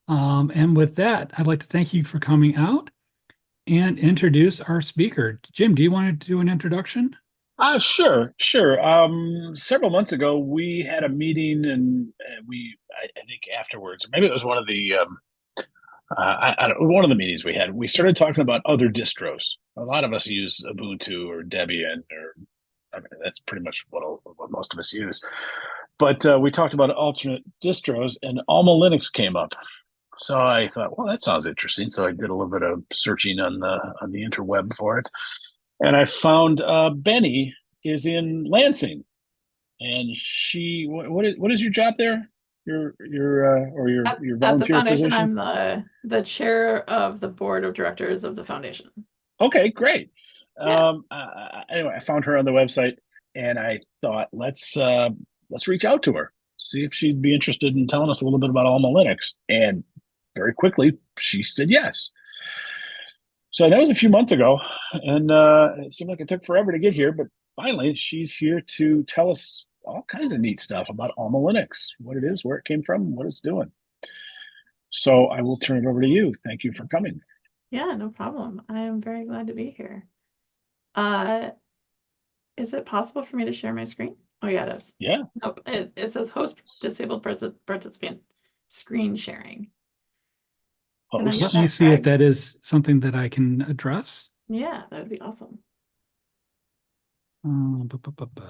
And with that, I'd like to thank you for coming out and introduce our speaker. Jim, do you want to do an introduction? Sure, sure. Several months ago, we had a meeting, and I think afterwards, or maybe it was one of the, I don't, one of the meetings we had. We started talking about other distros. A lot of us use Ubuntu or Debian, or I mean, that's pretty much what most of us use. But we talked about alternate distros, and Alma Linux came up. So I thought, well, that sounds interesting. So I did a little bit of searching on the interweb for it, and I found Benny is in Lansing, and what is your job there? Your At the volunteer foundation, position? I'm the chair of the board of directors of the foundation. Okay, great. Yeah, Anyway, I found her on the website, and I thought let's reach out to her, see if she'd be interested in telling us a little bit about Alma Linux. And very quickly, she said yes. So that was a few months ago, and it seemed like it took forever to get here, but finally she's here to tell us all kinds of neat stuff about Alma Linux, what it is, where it came from, what it's doing. So I will turn it over to you. Thank you for coming. yeah, no problem. I am very glad to be here. Uh, is it possible for me to share my screen? Oh yeah, it is. Yeah. Nope, it says host disabled participant screen sharing. Can I get Let me Host. that see if flag? that is something that I can address. Yeah, that would be awesome. Bu- bu- bu- bu.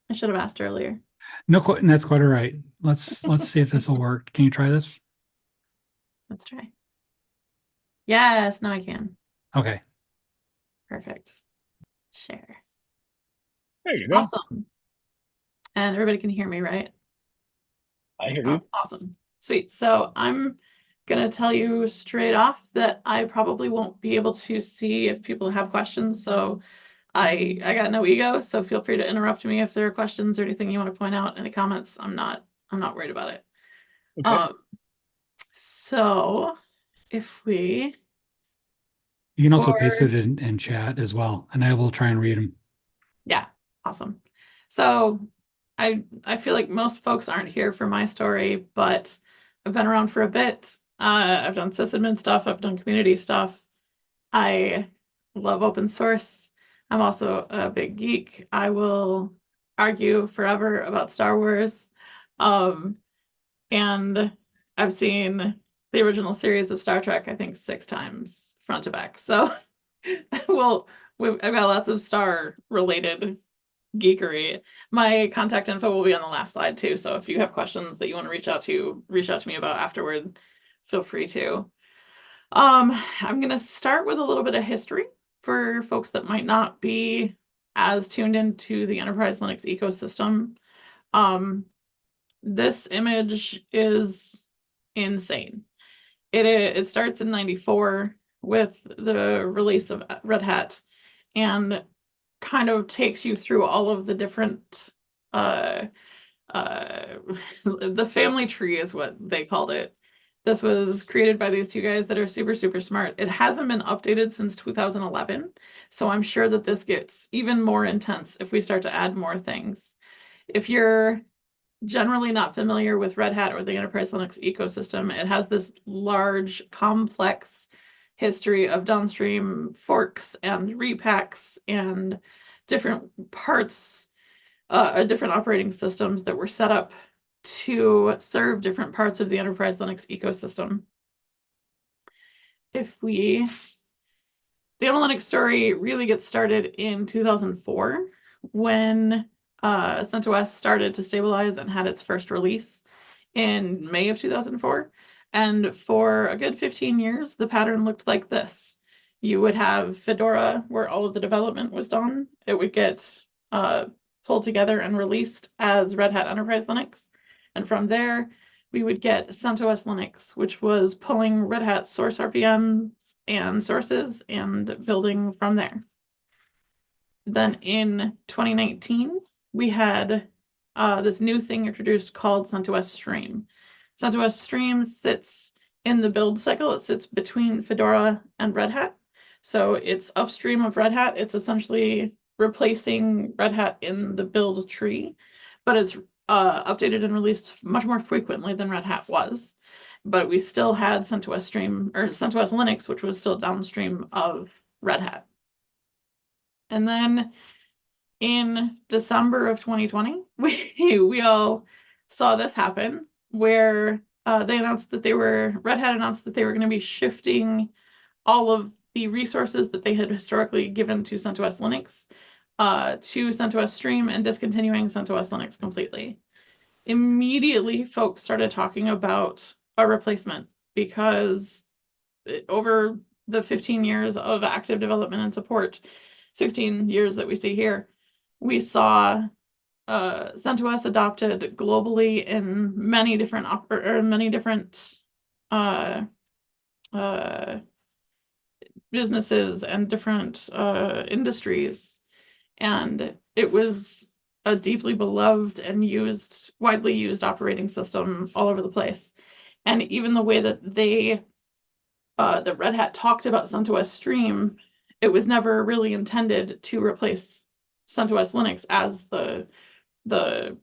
I should have asked earlier. No, that's quite all right. Let's see if this will work. Can you try this? Let's try. Yes, now I can. Okay. Perfect. Share. There you go. Awesome. And everybody can hear me, right? I hear Oh, you. awesome. Sweet. So I'm gonna tell you straight off that I probably won't be able to see if people have questions. So I got no ego, so feel free to interrupt me if there are questions or anything you want to point out, any comments. I'm not worried about it. Okay. Um, so if we You can also paste for it in chat as well, and I will try and read them. yeah, awesome. So I feel like most folks aren't here for my story, but I've been around for a bit. I've done sysadmin stuff, I've done community stuff. I love open source. I'm also a big geek. I will argue forever about Star Wars. Um, and I've seen the original series of Star Trek, I think 6 times front to back. So well, I've got lots of star related geekery. My contact info will be on the last slide too. So if you have questions that you want to reach out to me about afterward, feel free to. I'm gonna start with a little bit of history for folks that might not be as tuned into the enterprise Linux ecosystem. Um, this image is insane. It starts in 94 with the release of Red Hat and kind of takes you through all of the different uh the family tree is what they called it. This was created by these two guys that are super, super smart. It hasn't been updated since 2011, so I'm sure that this gets even more intense if we start to add more things. If you're generally not familiar with Red Hat or the Enterprise Linux ecosystem, it has this large, complex history of downstream forks and repacks and different parts, different operating systems that were set up to serve different parts of the Enterprise Linux ecosystem. If we, the AlmaLinux story really gets started in 2004 when CentOS started to stabilize and had its first release in May of 2004. And for a good 15 years, the pattern looked like this. You would have Fedora, where all of the development was done. It would get pulled together and released as Red Hat Enterprise Linux. And from there, we would get CentOS Linux, which was pulling Red Hat source RPMs and sources and building from there. Then in 2019, we had this new thing introduced called CentOS Stream. CentOS Stream sits in the build cycle. It sits between Fedora and Red Hat. So it's upstream of Red Hat. It's essentially replacing Red Hat in the build tree, but it's updated and released much more frequently than Red Hat was, but we still had CentOS Stream or CentOS Linux, which was still downstream of Red Hat. And then in December of 2020, we all saw this happen where Red Hat announced that they were going to be shifting all of the resources that they had historically given to CentOS Linux to CentOS Stream and discontinuing CentOS Linux completely. Immediately, folks started talking about a replacement because over the 15 years of active development and support, 16 years that we see here, we saw CentOS adopted globally in many different businesses and different industries, and it was a deeply beloved and widely used operating system all over the place. And even the way that that Red Hat talked about CentOS Stream, it was never really intended to replace CentOS Linux as the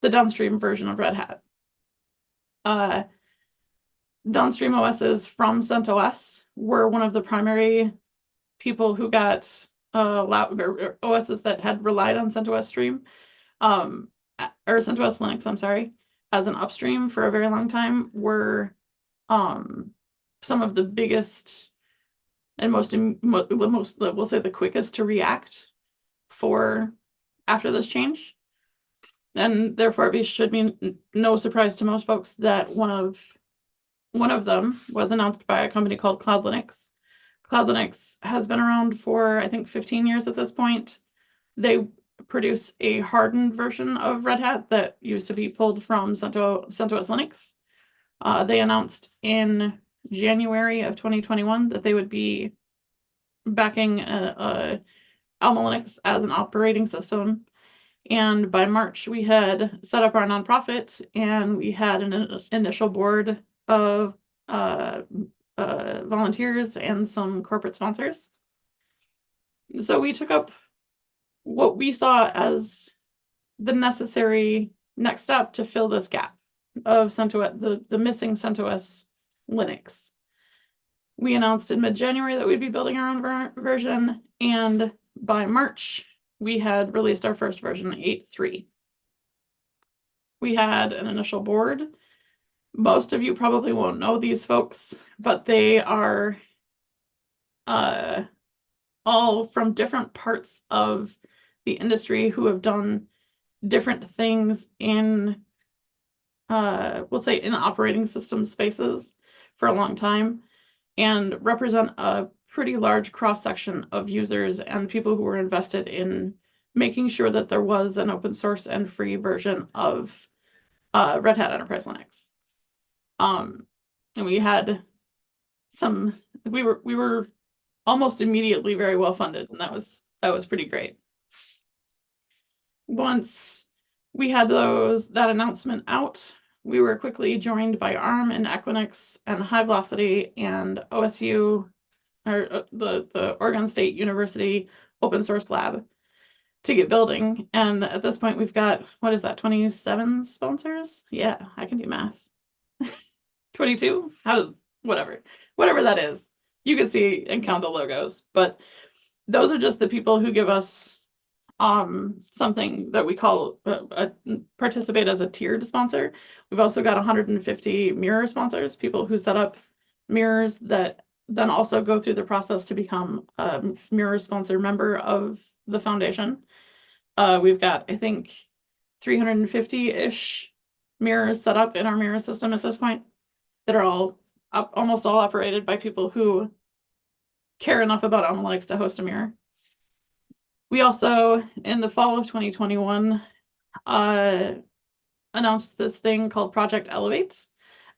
downstream version of Red Hat. Downstream OSs from CentOS were one of the primary people who got OSs that had relied on CentOS Stream, or CentOS Linux, I'm sorry, as an upstream for a very long time, were some of the biggest and we'll say the quickest to react after this change. And therefore it should be no surprise to most folks that one of them was announced by a company called Cloud Linux. Cloud Linux has been around for, I think, 15 years at this point. They produce a hardened version of Red Hat that used to be pulled from CentOS Linux. They announced in January of 2021 that they would be backing Alma Linux as an operating system. And by March, we had set up our nonprofit, and we had an initial board of volunteers and some corporate sponsors. So we took up what we saw as the necessary next step to fill this gap of CentOS, the missing CentOS Linux. We announced in mid-January that we'd be building our own version, and by March, we had released our first version, 8.3. We had an initial board. Most of you probably won't know these folks, but they are all from different parts of the industry who have done different things in, we'll say, in operating system spaces for a long time, and represent a pretty large cross-section of users and people who were invested in making sure that there was an open source and free version of Red Hat Enterprise Linux. And we had we were almost immediately very well funded, and that was pretty great. Once we had that announcement out, we were quickly joined by ARM and Equinix and High Velocity and OSU, or the Oregon State University Open Source Lab, to get building. And at this point, we've got, what is that, 27 sponsors? Yeah, I can do math. 22? Whatever that is. You can see and count the logos, but those are just the people who give us something that we call participate as a tiered sponsor. We've also got 150 mirror sponsors, people who set up mirrors that then also go through the process to become a mirror sponsor member of the foundation. We've got, I think, 350-ish mirrors set up in our mirror system at this point that are almost all operated by people who care enough about AlmaLinux to host a mirror. We also, in the fall of 2021, announced this thing called Project Elevate.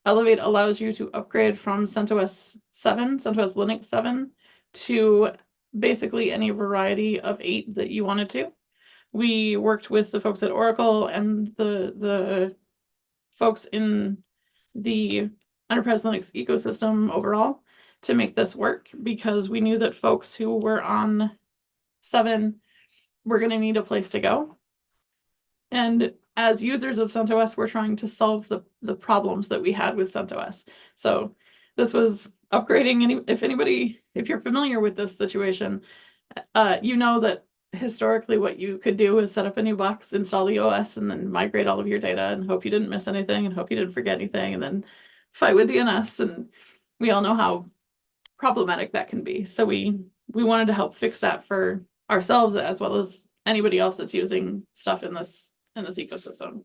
Elevate allows you to upgrade from CentOS Linux 7, to basically any variety of 8 that you wanted to. We worked with the folks at Oracle and the folks in the Enterprise Linux ecosystem overall to make this work, because we knew that folks who were on 7 were going to need a place to go. And as users of CentOS, we're trying to solve the problems that we had with CentOS. So this was upgrading. If you're familiar with this situation, you know that historically what you could do is set up a new box, install the OS, and then migrate all of your data and hope you didn't miss anything and hope you didn't forget anything, and then fight with DNS. And we all know how problematic that can be. So we wanted to help fix that for ourselves as well as anybody else that's using stuff in this ecosystem.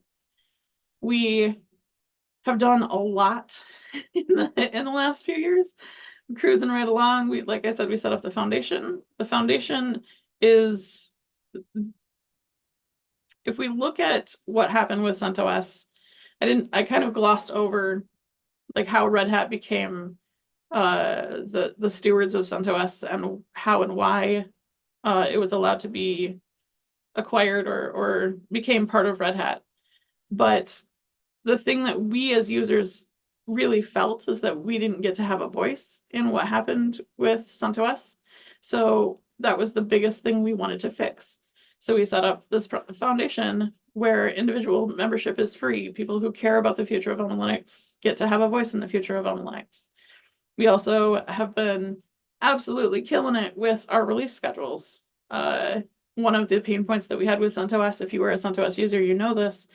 We have done a lot in the last few years, cruising right along. Like I said, we set up the foundation. The foundation is, if we look at what happened with CentOS, I kind of glossed over like how Red Hat became the stewards of CentOS and how and why it was allowed to be acquired or became part of Red Hat. But the thing that we as users really felt is that we didn't get to have a voice in what happened with CentOS. So that was the biggest thing we wanted to fix. So we set up this foundation where individual membership is free. People who care about the future of Alma Linux get to have a voice in the future of Alma Linux. We also have been absolutely killing it with our release schedules. One of the pain points that we had with CentOS, if you were a CentOS user, you know this.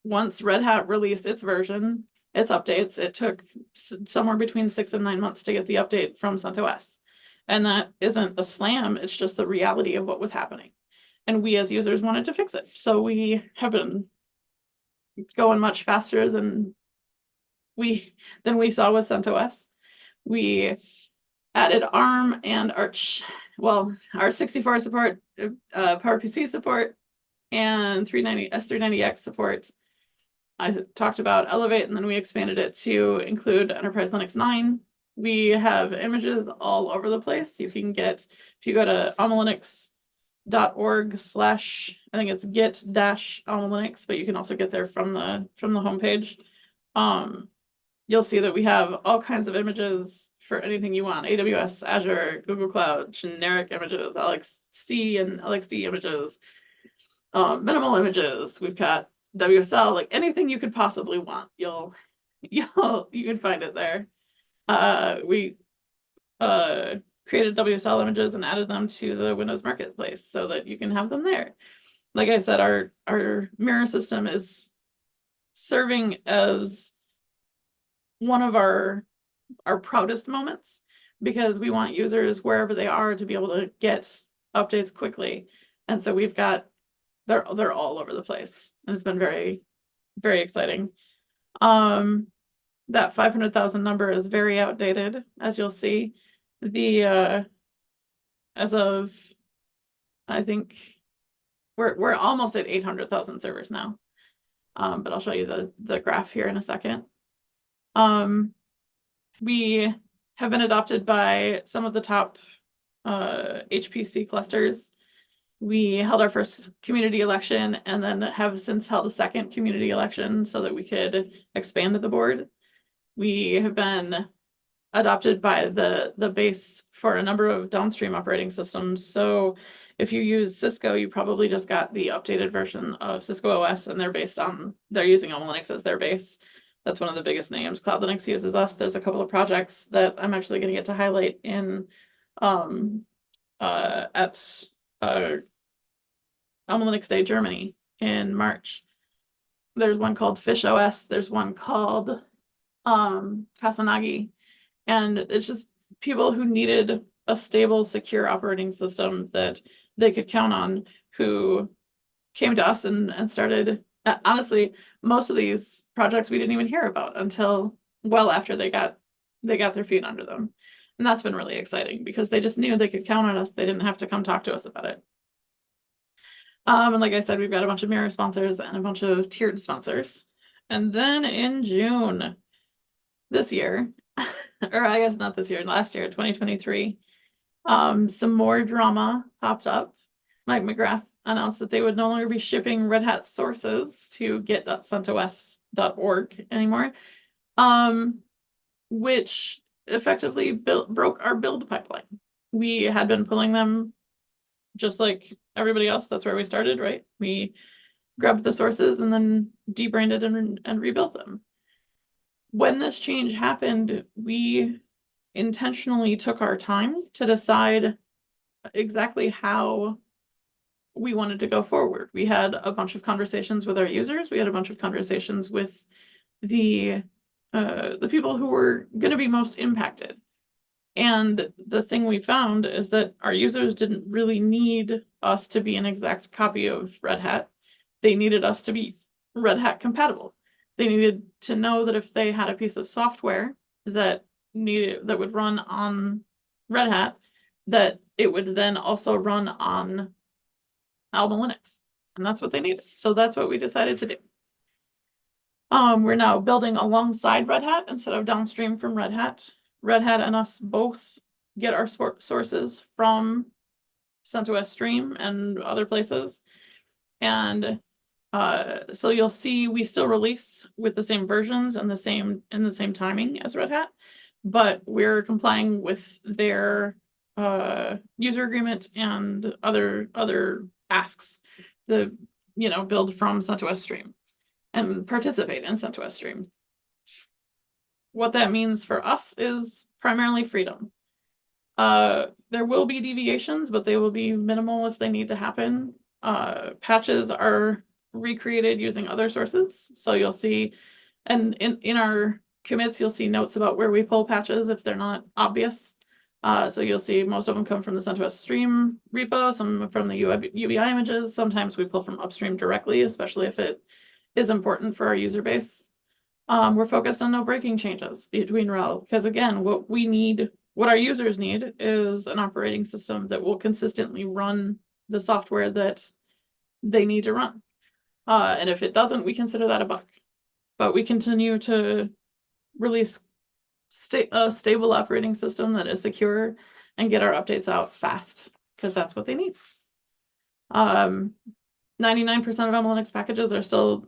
Once Red Hat released its version, its updates, it took somewhere between 6 and 9 months to get the update from CentOS. And that isn't a slam, it's just the reality of what was happening. And we as users wanted to fix it. So we have been going much faster than we saw with CentOS. We added ARM and Arch, well, our 64 support, PowerPC support, and S390X support. I talked about Elevate, and then we expanded it to include Enterprise Linux 9. We have images all over the place. You can get, if you go to almalinux.org / I think it's get-almalinux, but you can also get there from the homepage. You'll see that we have all kinds of images for anything you want: AWS, Azure, Google Cloud, generic images, LXC and LXD images, minimal images. We've got WSL, like anything you could possibly want. You can find it there. We created WSL images and added them to the Windows Marketplace so that you can have them there. Like I said, our mirror system is serving as one of our proudest moments, because we want users wherever they are to be able to get updates quickly. And so we've got, they're all over the place. And it's been very, very exciting. That 500,000 number is very outdated, as you'll see. As of, I think we're almost at 800,000 servers now. But I'll show you the graph here in a second. We have been adopted by some of the top HPC clusters. We held our first community election and then have since held a second community election so that we could expand the board. We have been adopted by the base for a number of downstream operating systems. So if you use Cisco, you probably just got the updated version of Cisco OS, and they're using Alma Linux as their base. That's one of the biggest names. Cloud Linux uses us. There's a couple of projects that I'm actually going to get to highlight in at Alma Linux Day Germany in March. There's one called Fish OS. There's one called Kasanagi. And it's just people who needed a stable, secure operating system that they could count on, who came to us and started. Honestly, most of these projects we didn't even hear about until well after they got their feet under them. And that's been really exciting because they just knew they could count on us. They didn't have to come talk to us about it. And like I said, we've got a bunch of mirror sponsors and a bunch of tiered sponsors. And then in June this year, or I guess not this year, last year, 2023, some more drama popped up. Mike McGrath announced that they would no longer be shipping Red Hat sources to get.centos.org anymore, which effectively broke our build pipeline. We had been pulling them just like everybody else. That's where we started, right? We grabbed the sources and then debranded and rebuilt them. When this change happened, we intentionally took our time to decide exactly how we wanted to go forward. We had a bunch of conversations with our users. We had a bunch of conversations with the people who were going to be most impacted. And the thing we found is that our users didn't really need us to be an exact copy of Red Hat. They needed us to be Red Hat compatible. They needed to know that if they had a piece of software that would run on Red Hat, that it would then also run on Alma Linux. And that's what they needed. So that's what we decided to do. We're now building alongside Red Hat instead of downstream from Red Hat. Red Hat and us both get our sources from CentOS Stream and other places. And so you'll see we still release with the same versions and the same timing as Red Hat, but we're complying with their user agreement and other asks, build from CentOS Stream and participate in CentOS Stream. What that means for us is primarily freedom. There will be deviations, but they will be minimal if they need to happen. Patches are recreated using other sources. So you'll see, and in our commits, you'll see notes about where we pull patches if they're not obvious. So you'll see most of them come from the CentOS Stream repo, some from the UBI images. Sometimes we pull from upstream directly, especially if it is important for our user base. We're focused on no breaking changes between RHEL, because again, what our users need is an operating system that will consistently run the software that they need to run. And if it doesn't, we consider that a bug. But we continue to release a stable operating system that is secure and get our updates out fast, because that's what they need. 99% of AlmaLinux packages are still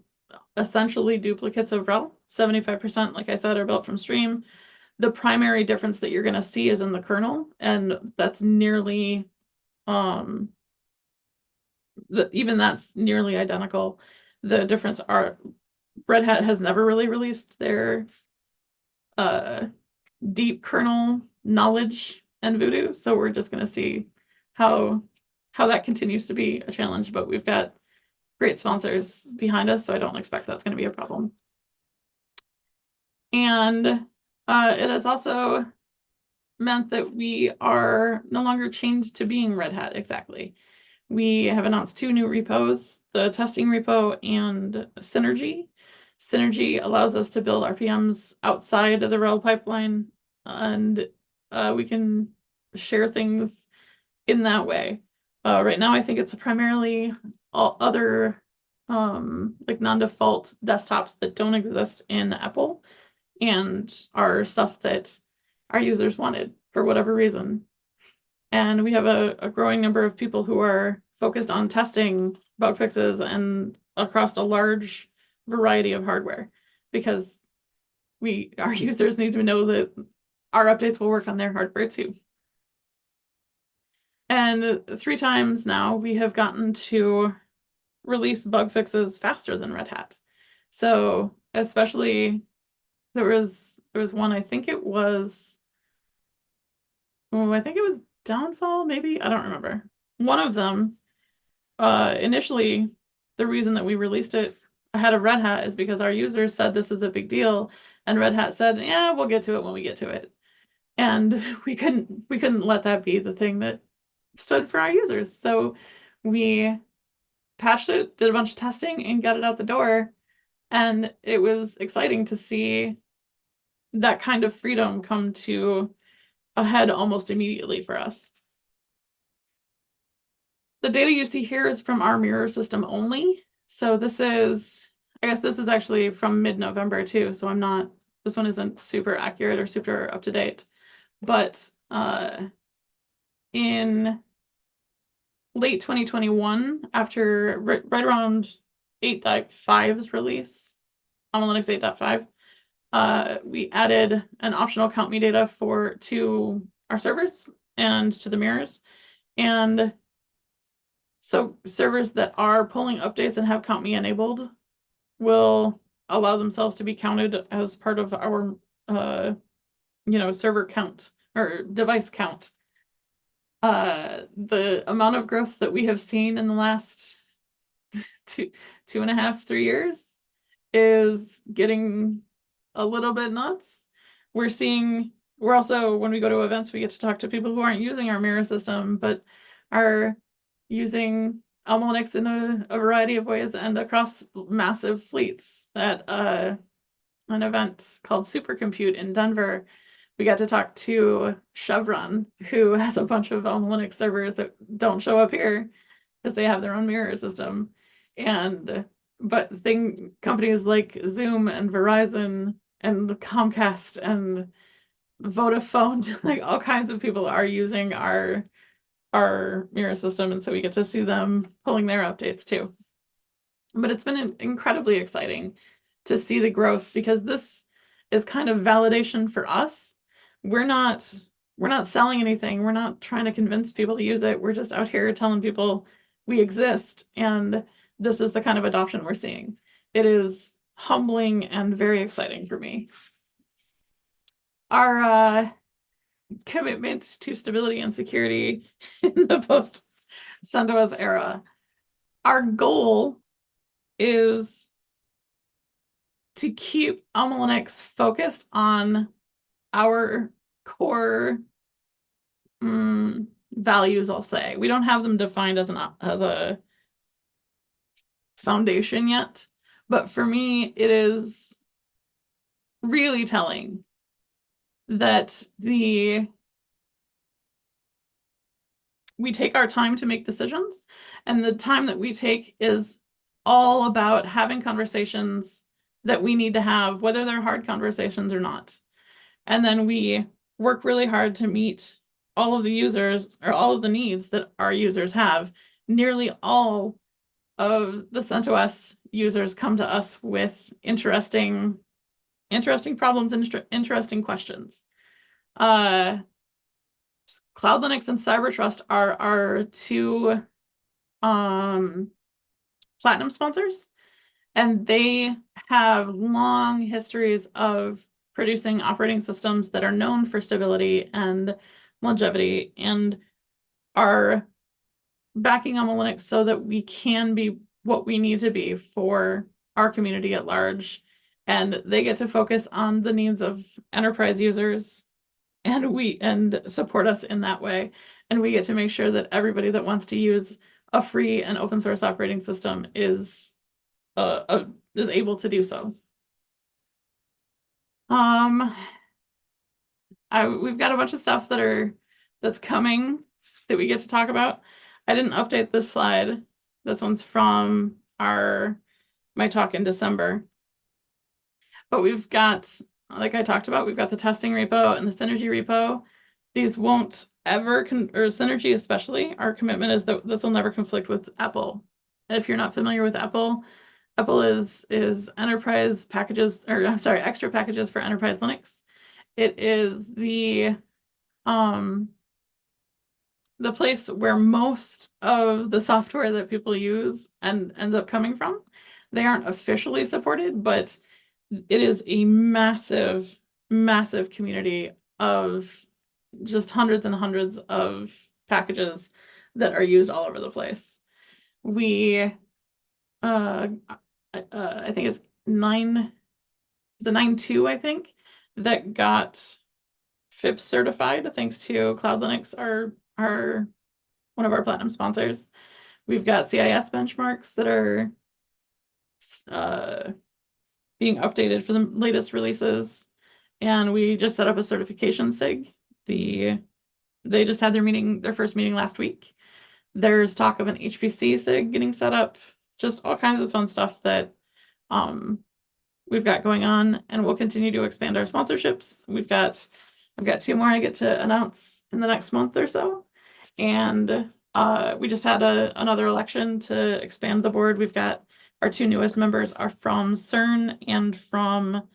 essentially duplicates of RHEL. 75%, like I said, are built from Stream. The primary difference that you're going to see is in the kernel, and that's nearly even that's nearly identical. The difference are Red Hat has never really released their deep kernel knowledge and voodoo, so we're just going to see how that continues to be a challenge, but we've got great sponsors behind us, so I don't expect that's going to be a problem. And it has also meant that we are no longer chained to being Red Hat exactly. We have announced 2 new repos, the testing repo and Synergy. Synergy allows us to build RPMs outside of the RHEL pipeline, and we can share things in that way. Right now, I think it's primarily all other like non-default desktops that don't exist in Apple and are stuff that our users wanted for whatever reason. And we have a growing number of people who are focused on testing bug fixes and across a large variety of hardware, because our users need to know that our updates will work on their hardware too. And 3 times now we have gotten to release bug fixes faster than Red Hat. So especially there was one, I think it was Downfall, maybe, I don't remember. One of them, initially, the reason that we released it ahead of Red Hat is because our users said this is a big deal, and Red Hat said, yeah, we'll get to it when we get to it. And we couldn't let that be the thing that stood for our users. So we patched it, did a bunch of testing, and got it out the door. And it was exciting to see that kind of freedom come to a head almost immediately for us. The data you see here is from our mirror system only. So this is actually from mid-November too. So this one isn't super accurate or super up to date. But in late 2021, after right around 8.5's release, AlmaLinux 8.5, we added an optional count me data to our servers and to the mirrors. And So servers that are pulling updates and have count me enabled will allow themselves to be counted as part of our server count or device count. The amount of growth that we have seen in the last 2.5, 3 years is getting a little bit nuts. We're also, when we go to events, we get to talk to people who aren't using our mirror system, but are using Alma Linux in a variety of ways and across massive fleets. At an event called Supercompute in Denver, we got to talk to Chevron, who has a bunch of Alma Linux servers that don't show up here because they have their own mirror system. But companies like Zoom and Verizon and Comcast and Vodafone, like all kinds of people are using our mirror system, and so we get to see them pulling their updates too. But it's been incredibly exciting to see the growth, because this is kind of validation for us. We're not selling anything. We're not trying to convince people to use it. We're just out here telling people we exist, and this is the kind of adoption we're seeing. It is humbling and very exciting for me. Our commitment to stability and security in the post-CentOS era. Our goal is to keep Alma Linux focused on our core values, I'll say. We don't have them defined as a foundation yet, but for me, it is really telling that we take our time to make decisions, and the time that we take is all about having conversations that we need to have, whether they're hard conversations or not. And then we work really hard to meet all of the users or all of the needs that our users have. Nearly all of the CentOS users come to us with interesting problems and interesting questions. Cloud Linux and CyberTrust are our two platinum sponsors, and they have long histories of producing operating systems that are known for stability and longevity, and are backing Alma Linux so that we can be what we need to be for our community at large. And they get to focus on the needs of enterprise users, and support us in that way. And we get to make sure that everybody that wants to use a free and open source operating system is able to do so. We've got a bunch of stuff that's coming that we get to talk about. I didn't update this slide. This one's from my talk in December. But we've got, like I talked about, we've got the testing repo and the Synergy repo. These won't ever, or Synergy especially, our commitment is that this will never conflict with Apple. If you're not familiar with Apple is enterprise packages, or I'm sorry, extra packages for enterprise Linux. It is the place where most of the software that people use ends up coming from. They aren't officially supported, but it is a massive, massive community of just hundreds and hundreds of packages that are used all over the place. We, I think it's the 9.2, I think, that got FIPS certified, thanks to Cloud Linux, our one of our platinum sponsors. We've got CIS benchmarks that are being updated for the latest releases, and we just set up a certification SIG. They just had their first meeting last week. There's talk of an HPC SIG getting set up, just all kinds of fun stuff that we've got going on, and we'll continue to expand our sponsorships. I've got 2 more I get to announce in the next month or so, and we just had another election to expand the board. We've got our 2 newest members are from CERN and from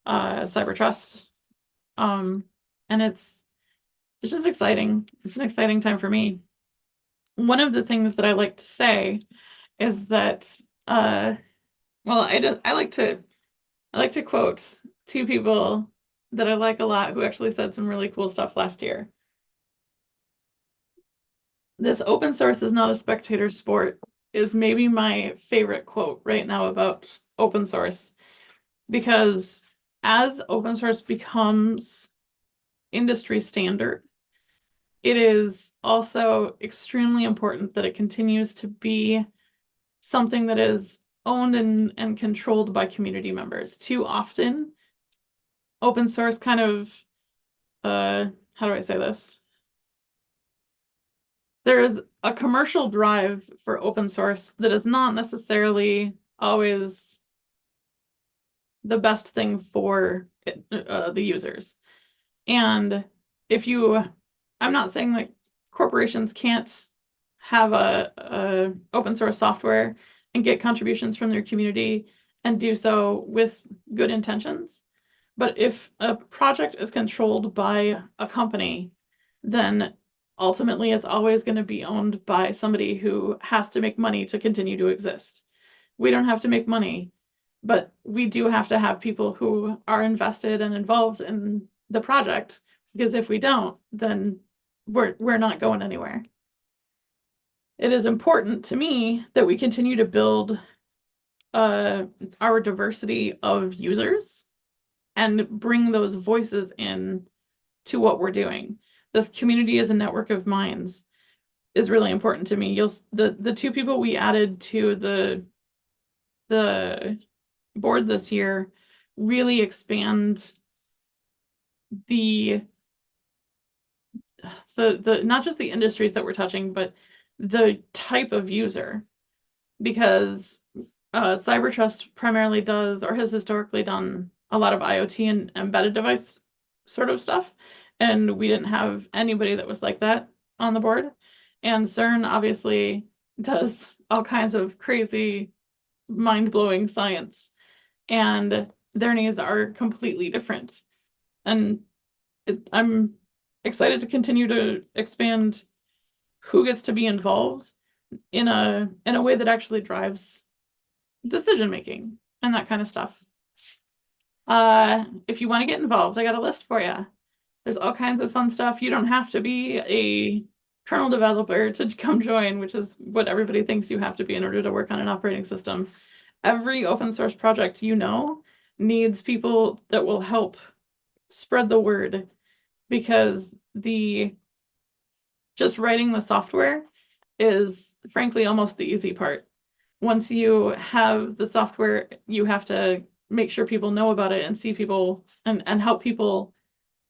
CyberTrust, and it's just exciting. It's an exciting time for me. one of the things that I like to say is that, well, I like to quote two people that I like a lot who actually said some really cool stuff last year. This open source is not a spectator sport is maybe my favorite quote right now about open source, because as open source becomes industry standard, it is also extremely important that it continues to be something that is owned and controlled by community members. Too often, open source kind of, how do I say this? There is a commercial drive for open source that is not necessarily always the best thing for the users. And if you, I'm not saying that corporations can't have a open source software and get contributions from their community and do so with good intentions. But if a project is controlled by a company, then ultimately it's always going to be owned by somebody who has to make money to continue to exist. We don't have to make money, but we do have to have people who are invested and involved in the project, because if we don't, then we're not going anywhere. It is important to me that we continue to build our diversity of users and bring those voices in to what we're doing. This community as a network of minds is really important to me. The two people we added to the board this year really expand the not just the industries that we're touching, but the type of user, because Cybertrust primarily does, or has historically done, a lot of IoT and embedded device sort of stuff, and we didn't have anybody that was like that on the board. And CERN obviously does all kinds of crazy, mind-blowing science, and their needs are completely different. And I'm excited to continue to expand who gets to be involved in a way that actually drives decision making and that kind of stuff. If you want to get involved, I got a list for you. There's all kinds of fun stuff. You don't have to be a kernel developer to come join, which is what everybody thinks you have to be in order to work on an operating system. Every open source project needs people that will help spread the word, because just writing the software is frankly almost the easy part. Once you have the software, you have to make sure people know about it and see people and help people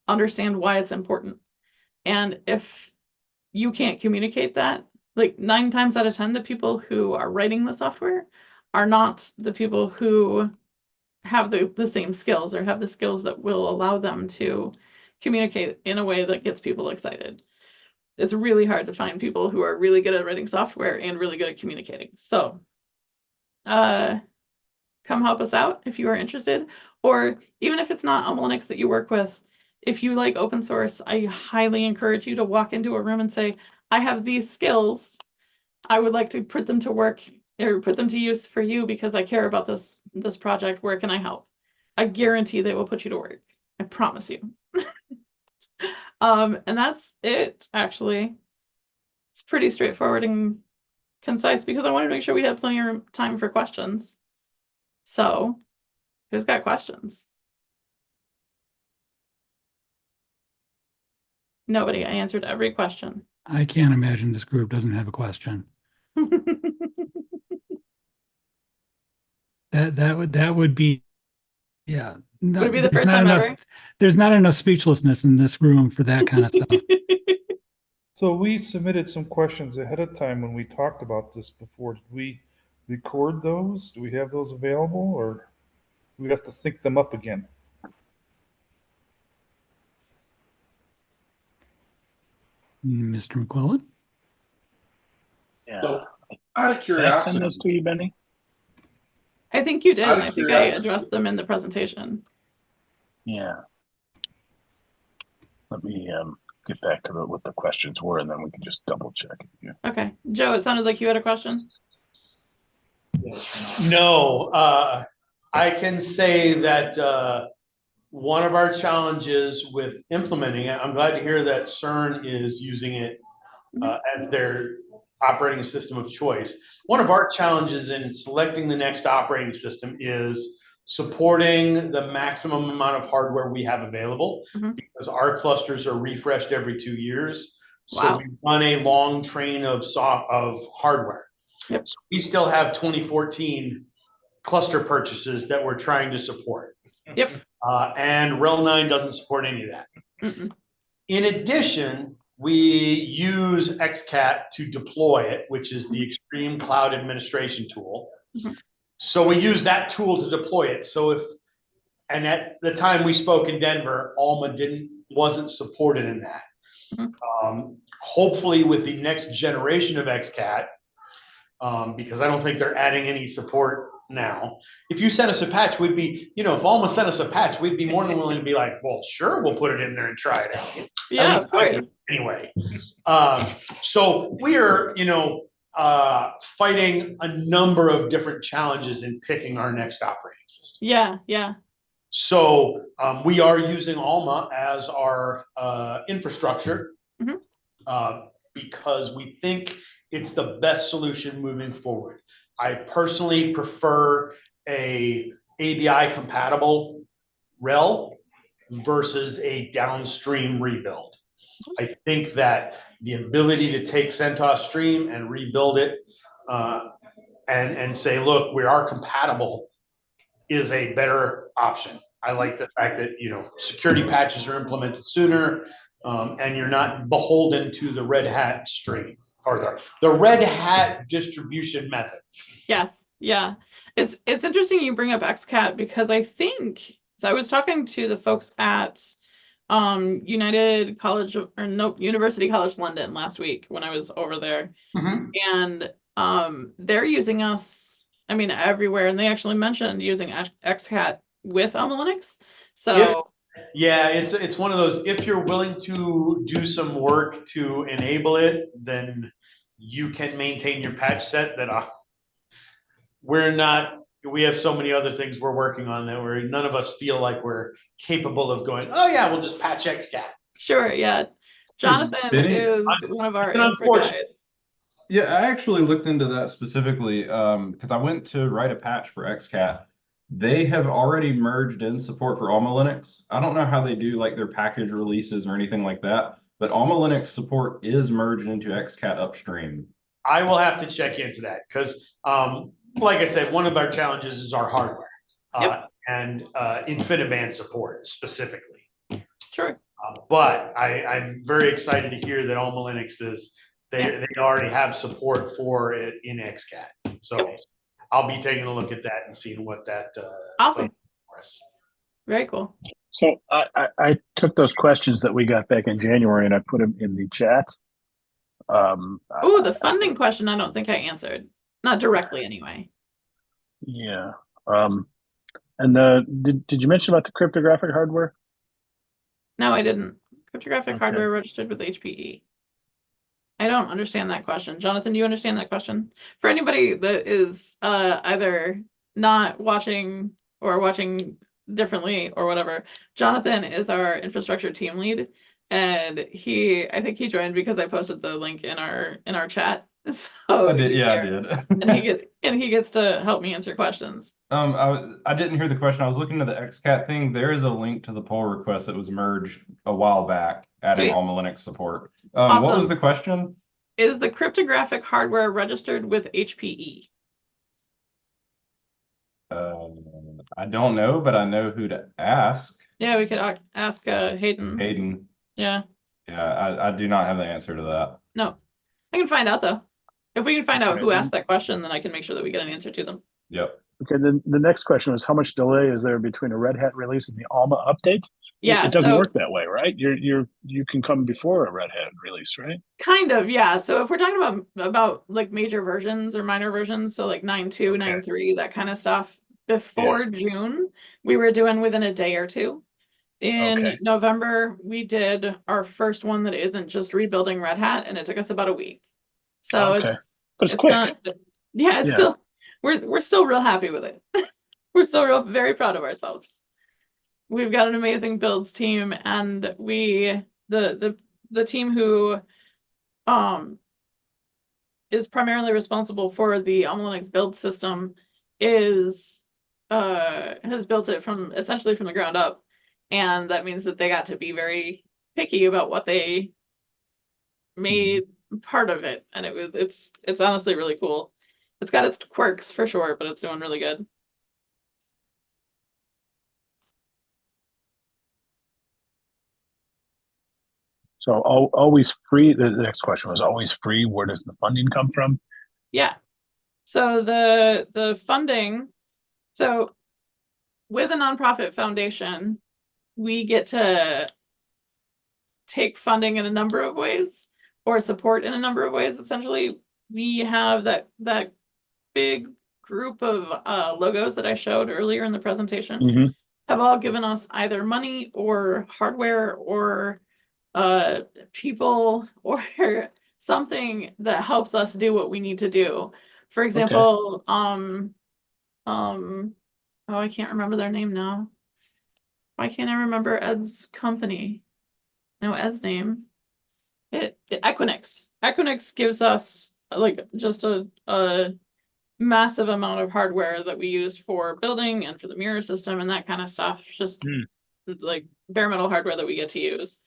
understand why it's important. And if you can't communicate that, like 9 times out of 10, the people who are writing the software are not the people who have the same skills or have the skills that will allow them to communicate in a way that gets people excited. It's really hard to find people who are really good at writing software and really good at communicating. So come help us out if you are interested, or even if it's not AlmaLinux that you work with, if you like open source, I highly encourage you to walk into a room and say, I have these skills. I would like to put them to work or put them to use for you because I care about this project. Where can I help? I guarantee they will put you to work. I promise you. And that's it, actually. It's pretty straightforward and concise because I wanted to make sure we had plenty of time for questions. So, who's got questions? Nobody. I answered every question. I can't imagine this group doesn't have a question. That would be, yeah. No, Would it be the there's first not time enough, ever? there's not enough speechlessness in this room for that kind of stuff. So we submitted some questions ahead of time when we talked about this before. Did we record those? Do we have those available, or do we have to think them up again? Mr. McQuillan? Yeah. So, out of Did I send curiosity, those to you, Benny? I think you did. Out of I think I curiosity. addressed them in the presentation. Yeah. Let me get back to what the questions were, and then we can just double check it. Yeah. Okay. Joe, it sounded like you had a question. No, I can say that one of our challenges with implementing it, I'm glad to hear that CERN is using it as their operating system of choice. One of our challenges in selecting the next operating system is supporting the maximum amount of hardware we have available, because our clusters are refreshed every 2 years. So Wow. we run a long train of hardware. Yep. So we still have 2014 cluster purchases that we're trying to support. Yep. And RHEL 9 doesn't support any of that. In addition, we use XCAT to deploy it, which is the Extreme Cloud Administration tool. So we use that tool to deploy it. So and at the time we spoke in Denver, Alma wasn't supported in that. Hopefully with the next generation of XCAT, because I don't think they're adding any support now. If you sent us a patch, we'd be, if Alma sent us a patch, we'd be more than willing to be like, well, sure, we'll put it in there and try it out. Yeah, of course. Anyway, so we are, fighting a number of different challenges in picking our next operating system. Yeah. So we are using Alma as our infrastructure because we think it's the best solution moving forward. I personally prefer a ABI compatible RHEL versus a downstream rebuild. I think that the ability to take CentOS stream and rebuild it and say, look, we are compatible is a better option. I like the fact that, security patches are implemented sooner and you're not beholden to the Red Hat stream or the Red Hat distribution methods. Yes. Yeah. It's interesting you bring up XCAT because I think, so I was talking to the folks at University College London last week when I was over there, and they're using us, everywhere, and they actually mentioned using XCAT with Alma Linux. So yeah, it's one of those, if you're willing to do some work to enable it, then you can maintain your patch set. That we have so many other things we're working on that none of us feel like we're capable of going, oh yeah, we'll just patch XCAT. Sure, yeah. Jonathan is one of our infra guys. Yeah, I actually looked into that specifically because I went to write a patch for XCAT. They have already merged in support for Alma Linux. I don't know how they do like their package releases or anything like that, but Alma Linux support is merged into XCAT upstream. I will have to check into that because, like I said, one of our challenges is our hardware and InfiniBand support specifically. Sure. But I'm very excited to hear that Alma Linux they already have support for it in XCAT. So I'll be taking a look at that and seeing what that awesome for us. Very cool. So I took those questions that we got back in January and I put them in the chat. The funding question I don't think I answered. Not directly anyway. Yeah. And did you mention about the cryptographic hardware? No, I didn't. Cryptographic hardware registered with HPE. I don't understand that question. Jonathan, do you understand that question? For anybody that is either not watching or watching differently or whatever, Jonathan is our infrastructure team lead, and I think he joined because I posted the link in our chat. So I did, I did. and he gets to help me answer questions. I didn't hear the question. I was looking at the XCAT thing. There is a link to the pull request that was merged a while back, adding Alma Linux support. Awesome. What was the question? Is the cryptographic hardware registered with HPE? I don't know, but I know who to ask. Yeah, we could ask Hayden. Hayden. Yeah. Yeah, I do not have the answer to that. No, I can find out though. If we can find out who asked that question, then I can make sure that we get an answer to them. Yep. Okay, then the next question was, how much delay is there between a Red Hat release and the Alma update? Yeah, it doesn't work that way, right? You can come before a Red Hat release, right? Kind of, yeah. So if we're talking about like major versions or minor versions, so like 9.2, 9.3, that kind of stuff, before June, we were doing within a day or two. In Okay. November, we did our first one that isn't just rebuilding Red Hat, and it took us about a week. So Okay. But it's it's quick. not, yeah, it's Yeah. still, we're still real happy with it. We're still very proud of ourselves. We've got an amazing builds team, and the team who is primarily responsible for the AlmaLinux build system has built it from essentially from the ground up. And that means that they got to be very picky about what they made part of it. And it's honestly really cool. It's got its quirks for sure, but it's doing really good. So always free. The next question was always free. Where does the funding come from? Yeah. So the funding, so with a nonprofit foundation, we get to take funding in a number of ways or support in a number of ways. Essentially, we have that big group of logos that I showed earlier in the presentation Mm-hmm. have all given us either money or hardware or people or something that helps us do what we need to do. For example, oh, I can't remember their name now. Why can't I remember Ed's company? No, Ed's name. Equinix. Equinix gives us like just a massive amount of hardware that we used for building and for the mirror system and that kind of stuff. Just like bare metal hardware that we get to use.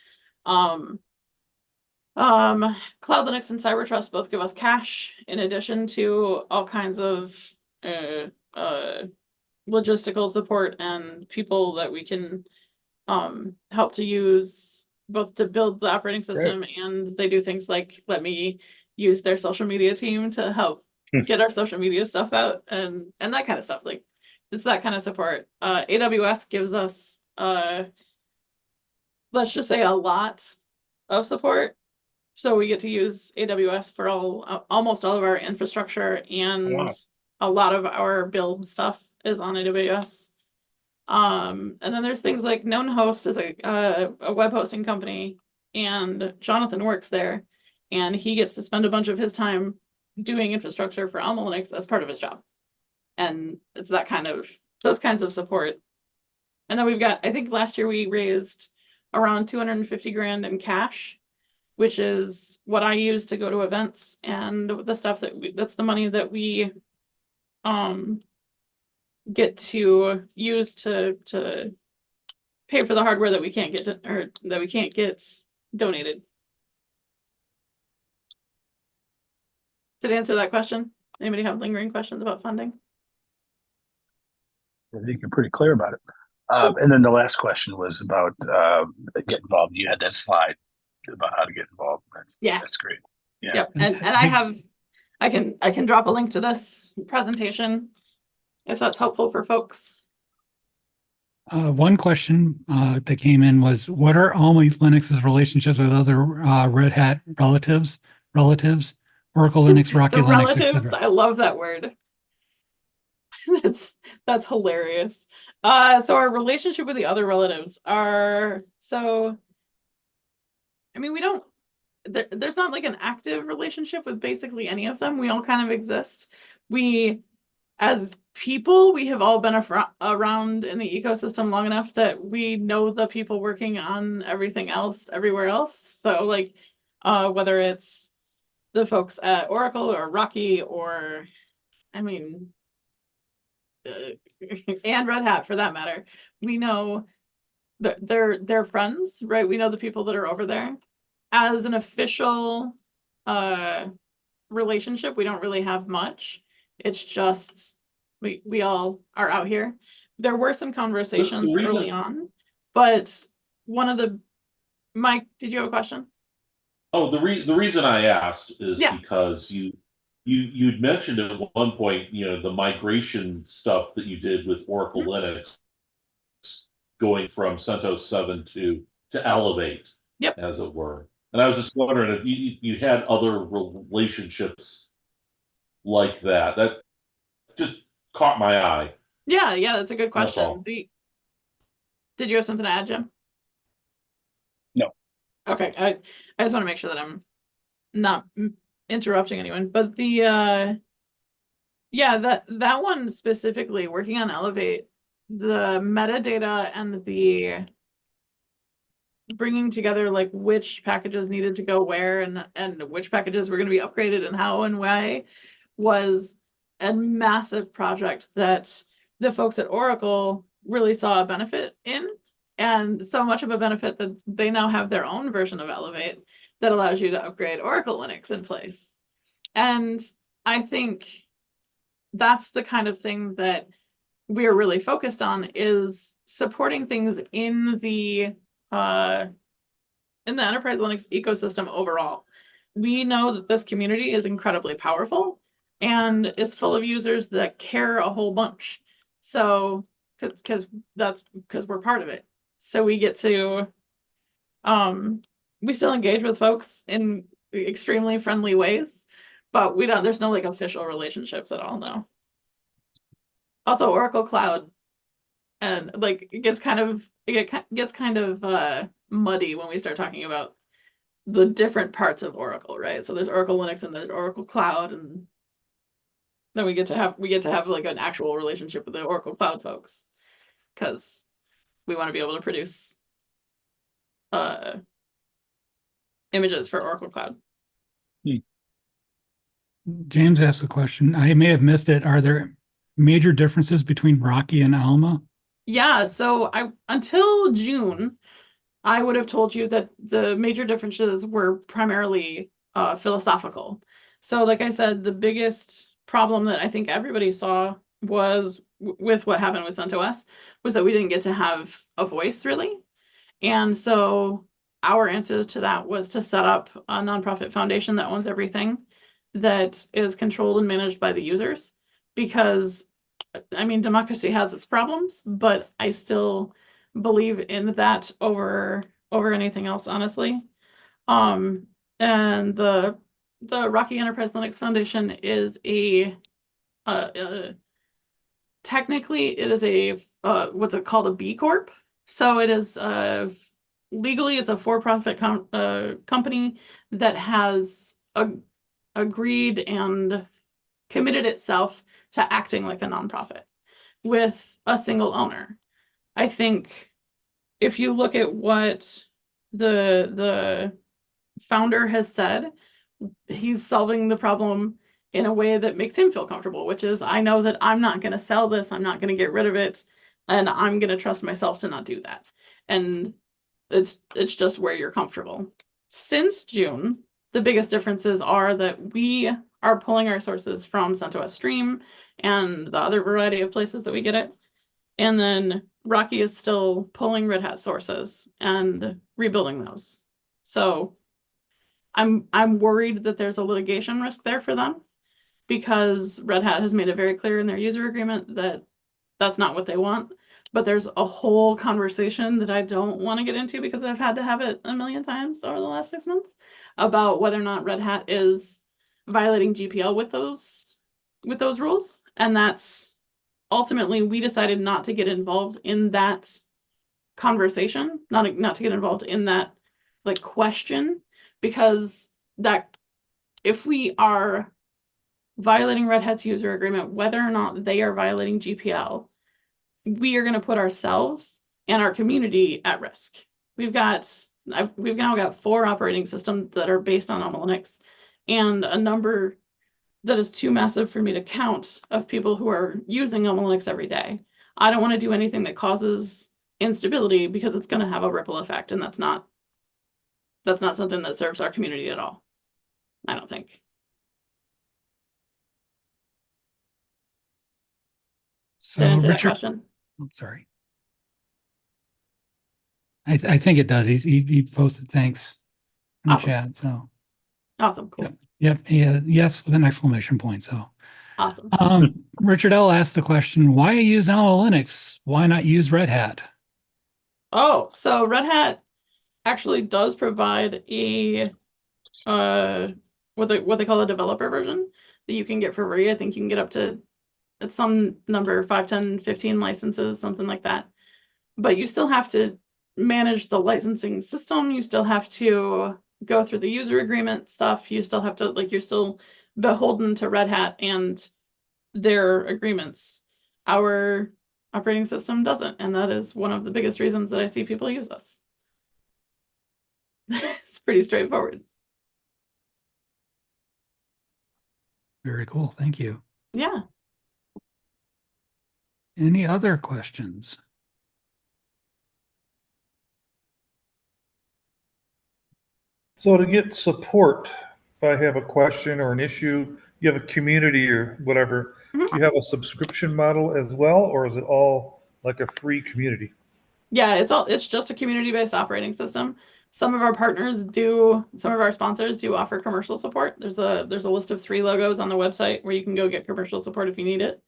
Cloud Linux and Cybertrust both give us cash in addition to all kinds of logistical support and people that we can help to use both to build the operating system and they do things like let me use their social media team to help get our social media stuff out and that kind of stuff. Like it's that kind of support. AWS gives us let's just say a lot of support. So we get to use AWS for almost all of our infrastructure and a lot of our build stuff is on AWS. And then there's things like Known Host is a web hosting company, and Jonathan works there, and he gets to spend a bunch of his time doing infrastructure for Alma Linux as part of his job. And it's those kinds of support. And then we've got, I think last year we raised around 250 grand in cash, which is what I use to go to events and the stuff that's the money that we get to use to pay for the hardware that we can't get or that we can't get donated. Did I answer that question? Anybody have lingering questions about funding? I think you're pretty clear about it. And then the last question was about get involved. You had that slide about how to get involved. That's great. Yeah. Yep. And I can drop a link to this presentation if that's helpful for folks. One question that came in was, what are Alma Linux's relationships with other Red Hat relatives, Oracle Linux, Rocky Linux, relatives? etc.? I love that word. That's hilarious. So our relationship with the other relatives are I mean, we don't there's not like an active relationship with basically any of them. We all kind of exist. As people, we have all been around in the ecosystem long enough that we know the people working on everything else everywhere else. So like whether it's the folks at Oracle or Rocky or I mean and Red Hat for that matter, we know that they're friends, right? We know the people that are over there. As an official relationship, we don't really have much. It's just we all are out here. There were some conversations early on, but Mike, did you have a question? Oh, the reason I asked is Yeah. because you'd mentioned at one point, the migration stuff that you did with Oracle Linux, going from CentOS 7 to Elevate, as it were. And I was just wondering if you had other relationships like that. That just caught my eye. Yeah, that's a good That's question. all. Did you have something to add, Jim? Okay, I just want to make sure that I'm not interrupting anyone, but the yeah, that one specifically, working on Elevate, the metadata and the bringing together like which packages needed to go where and which packages were going to be upgraded and how and why was a massive project that the folks at Oracle really saw a benefit in, and so much of a benefit that they now have their own version of Elevate that allows you to upgrade Oracle Linux in place. And I think that's the kind of thing that we're really focused on, is supporting things in the enterprise Linux ecosystem overall. We know that this community is incredibly powerful and is full of users that care a whole bunch. So, because we're part of it. So we get to, we still engage with folks in extremely friendly ways, but there's no like official relationships at all, no. Also, Oracle Cloud, and like it gets kind of muddy when we start talking about the different parts of Oracle, right? So there's Oracle Linux and there's Oracle Cloud, and then we get to have like an actual relationship with the Oracle Cloud folks, because we want to be able to produce images for Oracle Cloud. James asked a question. I may have missed it. Are there major differences between Rocky and Alma? Yeah, so until June, I would have told you that the major differences were primarily philosophical. So like I said, the biggest problem that I think everybody saw was with what happened with CentOS was that we didn't get to have a voice really. And so our answer to that was to set up a nonprofit foundation that owns everything, that is controlled and managed by the users, because I mean, democracy has its problems, but I still believe in that over anything else, honestly. And the Rocky Enterprise Linux Foundation is technically it is a what's it called, a B Corp. So it is legally it's a for-profit company that has agreed and committed itself to acting like a nonprofit with a single owner. I think if you look at what the founder has said, he's solving the problem in a way that makes him feel comfortable, which is, I know that I'm not going to sell this, I'm not going to get rid of it, and I'm going to trust myself to not do that. And it's just where you're comfortable. Since June, the biggest differences are that we are pulling our sources from CentOS Stream and the other variety of places that we get it. And then Rocky is still pulling Red Hat sources and rebuilding those. So I'm worried that there's a litigation risk there for them, because Red Hat has made it very clear in their user agreement that that's not what they want. But there's a whole conversation that I don't want to get into, because I've had to have it a million times over the last 6 months, about whether or not Red Hat is violating GPL with those rules. And that's ultimately, we decided not to get involved in that conversation, not to get involved in that like question, because that if we are violating Red Hat's user agreement, whether or not they are violating GPL, we are going to put ourselves and our community at risk. We've now got 4 operating systems that are based on Alma Linux, and a number that is too massive for me to count of people who are using Alma Linux every day. I don't want to do anything that causes instability, because it's going to have a ripple effect, and that's not something that serves our community at all, I don't think. So Did I answer that Richard, question? I'm sorry. I think it does. He posted thanks in the Awesome. chat. So Awesome, cool. yep, yes, with an exclamation point. So Awesome. Richard L asked the question, why use Alma Linux? Why not use Red Hat? Oh, so Red Hat actually does provide a what they call a developer version that you can get for free. I think you can get up to some number, 5, 10, 15 licenses, something like that. But you still have to manage the licensing system. You still have to go through the user agreement stuff. You still have to, like, you're still beholden to Red Hat and their agreements. Our operating system doesn't, and that is one of the biggest reasons that I see people use us. It's pretty straightforward. Very cool. Thank you. Yeah. Any other questions? So to get support, if I have a question or an issue, you have a community or whatever, Mhm. you have a subscription model as well, or is it all like a free community? Yeah, it's just a community-based operating system. Some of our partners do, some of our sponsors do offer commercial support. There's a list of 3 logos on the website where you can go get commercial support if you need it.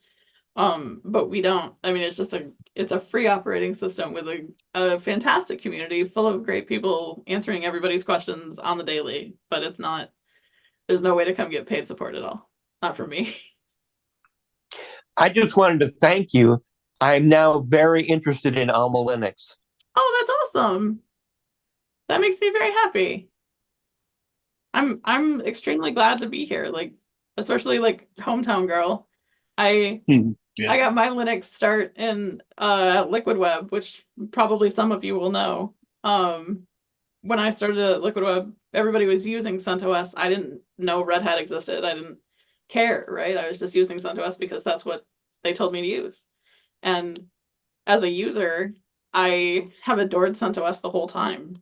But we don't. I mean, it's a free operating system with a fantastic community full of great people answering everybody's questions on the daily, but there's no way to come get paid support at all. Not for me. I just wanted to thank you. I'm now very interested in Alma Linux. Oh, that's awesome. That makes me very happy. I'm extremely glad to be here, like, especially like hometown girl. I Yeah. I got my Linux start in LiquidWeb, which probably some of you will know. When I started at LiquidWeb, everybody was using CentOS. I didn't know Red Hat existed. I didn't care, right? I was just using CentOS because that's what they told me to use. And as a user, I have adored CentOS the whole time.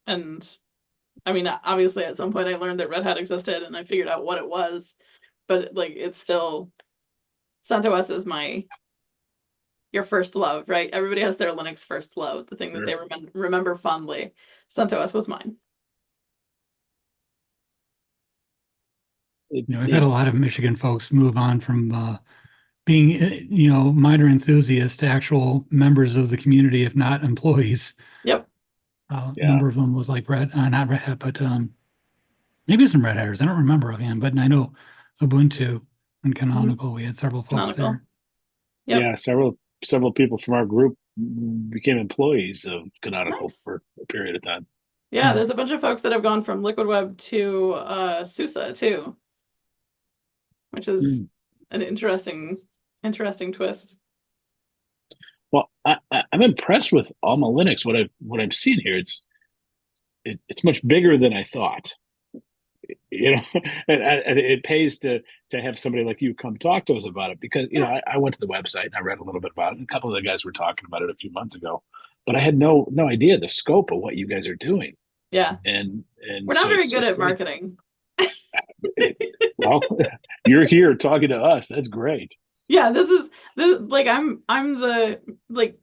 And I mean, obviously at some point I learned that Red Hat existed and I figured out what it was, but like, it's still, CentOS is your first love, right? Everybody has their Linux first love, the thing that they remember fondly. CentOS was mine. I've had a lot of Michigan folks move on from being, minor enthusiasts to actual members of the community, if not employees. Yep. A number of them was like not Red Hat, but maybe some Red Hatters. I don't remember offhand, but I know Ubuntu and Canonical. We had several folks there. Yep. Yeah, several people from our group became employees of Canonical Nice. for a period of time. Yeah, there's a bunch of folks that have gone from LiquidWeb to SUSE too, which is an interesting twist. Well, I'm impressed with Alma Linux. What I'm seeing here, it's much bigger than I thought. And it pays to have somebody like you come talk to us about it, because I went to the website and I read a little bit about it. And a couple of the guys were talking about it a few months ago, but I had no idea the scope of what you guys are doing. Yeah, and we're not very good at marketing. Well, you're here talking to us. That's great. Yeah, this like, I'm the, like,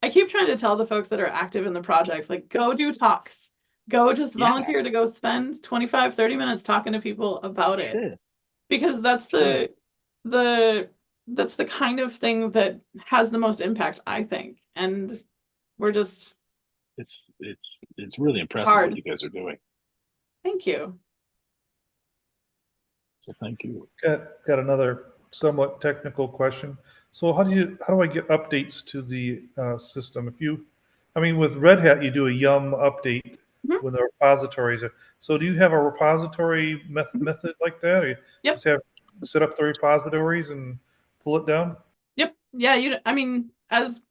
I keep trying to tell the folks that are active in the project, like, go do talks. Go just volunteer to go spend 25, 30 minutes talking to people about it. Because that's the kind of thing that has the most impact, I think. And we're just, it's really impressive what you guys are doing. Thank you. So thank you. Got another somewhat technical question. So how do I get updates to the system? With Red Hat, you do a yum update when the repositories are. So do you have a repository method like that? Or you just have set up the repositories and pull it down? Yep. Yeah.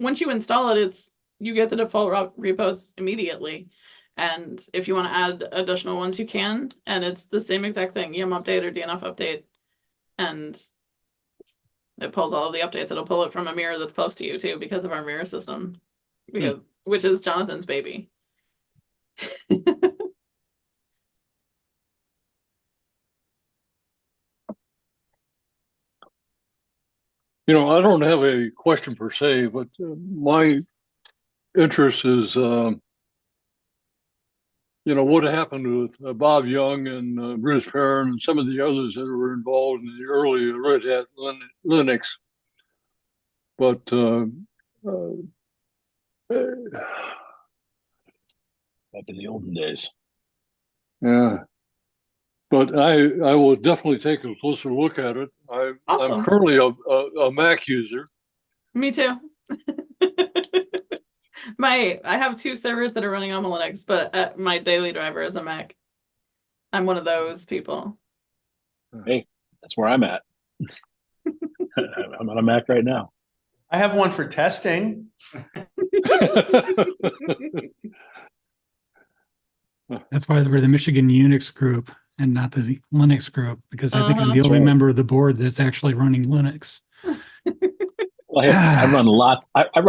Once you install it, you get the default repos immediately. And if you want to add additional ones, you can. And it's the same exact thing, yum update or DNF update. And it pulls all of the updates. It'll pull it from a mirror that's close to you too, because of our mirror system, which is Jonathan's baby. I don't have a question per se, but my interest is, what happened with Bob Young and Bruce Perrin and some of the others that were involved in the early Red Hat Linux. But back in the olden days. Yeah. But I will definitely take a closer look at it. Awesome. I'm currently a Mac user. Me too. I have 2 servers that are running on Linux, but my daily driver is a Mac. I'm one of those people. Hey, that's where I'm at. I'm on a Mac right now. I have one for testing. That's why we're the Michigan Unix group and not the Linux group, because I think I'm the Uh-huh. only Sure. member of the board that's actually running Linux. Well, hey, I run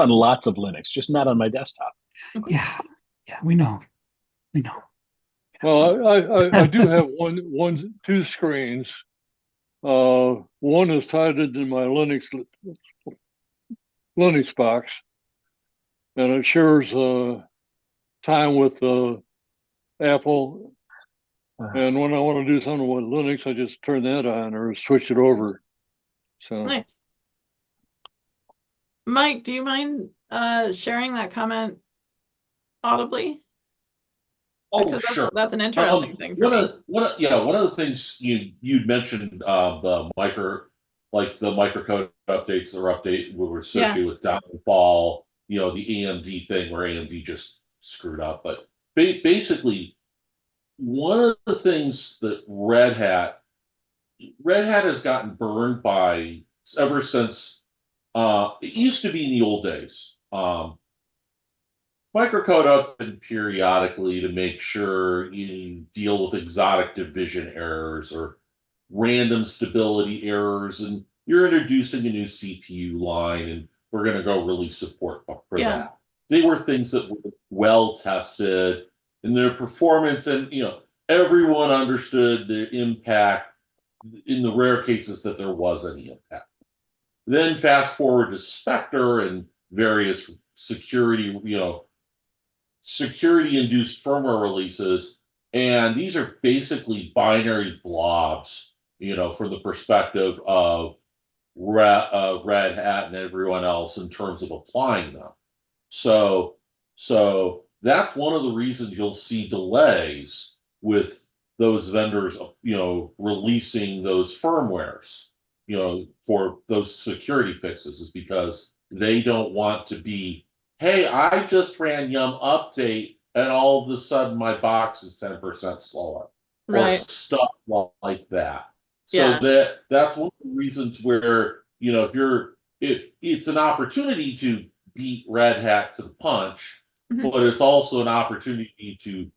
lots of Linux, just not on my desktop. Yeah, we know. Well, I do have two screens. One is tied into my Linux box, and it shares time with Apple. And when I want to do something with Linux, I just turn that on or switch it over. So Nice. Mike, do you mind sharing that comment audibly? Oh, Because sure. that's an interesting thing for me. One of the things you'd mentioned the microcode updates or were associated with downfall, the AMD thing where AMD just screwed up. But basically, one of the things that Red Hat has gotten burned by ever since it used to be in the old days. Microcode up and periodically to make sure you deal with exotic division errors or random stability errors, and you're introducing a new CPU line, and we're going to go release support for that. They were things that were well tested in their performance, and everyone understood the impact in the rare cases that there was any impact. Then fast forward to Spectre and various security-induced firmware releases, and these are basically binary blobs, from the perspective of Red Hat and everyone else in terms of applying them. So that's one of the reasons you'll see delays with those vendors, releasing those firmwares, for those security fixes, is because they don't want to be, hey, I just ran yum update and all of a sudden my box is 10% slower, or stuff like that. So that's one of the reasons where, it's an opportunity to beat Red Hat to the punch, but it's also an opportunity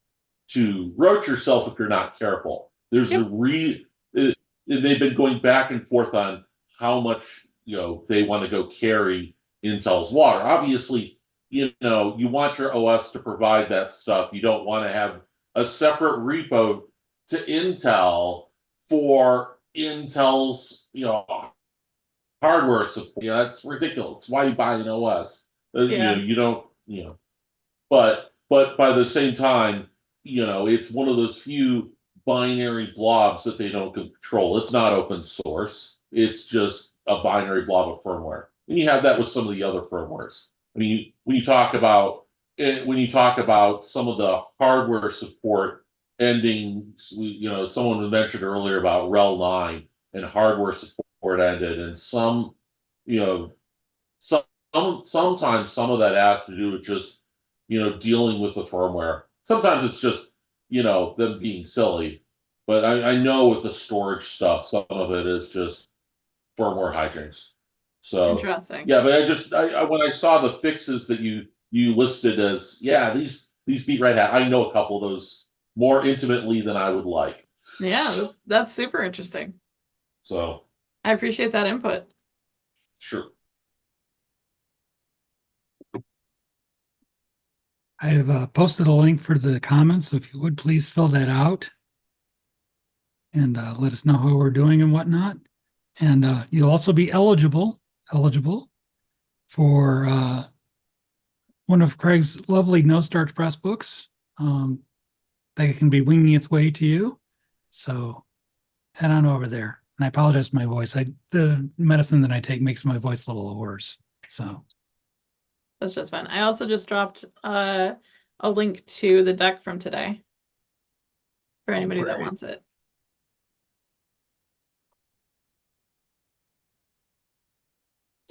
to roach yourself if you're not careful. There's they've been going back and forth on how much they want to go carry Intel's water. Obviously, you want your OS to provide that stuff. You don't want to have a separate repo to Intel for Intel's hardware support. That's ridiculous. It's why you buy an OS. You don't. But by the same time, it's one of those few binary blobs that they don't control. It's not open source. It's just a binary blob of firmware. And you have that with some of the other firmwares. I mean, when you talk about some of the hardware support ending, someone mentioned earlier about RHEL 9 and hardware support ended, and sometimes some of that has to do with just dealing with the firmware. Sometimes it's just them being silly, but I know with the storage stuff, some of it is just firmware hijinks. So interesting. Yeah, but I when I saw the fixes that you listed as, these beat Red Hat, I know a couple of those more intimately than I would like. Yeah, that's super interesting. So I appreciate that input. Sure. I have posted a link for the comments, so if you would please fill that out and let us know how we're doing and whatnot. And you'll also be eligible for one of Craig's lovely No Starch Press books that can be winging its way to you. So head on over there. And I apologize for my voice. The medicine that I take makes my voice a little worse. So that's just fine. I also just dropped a link to the deck from today for anybody that wants it.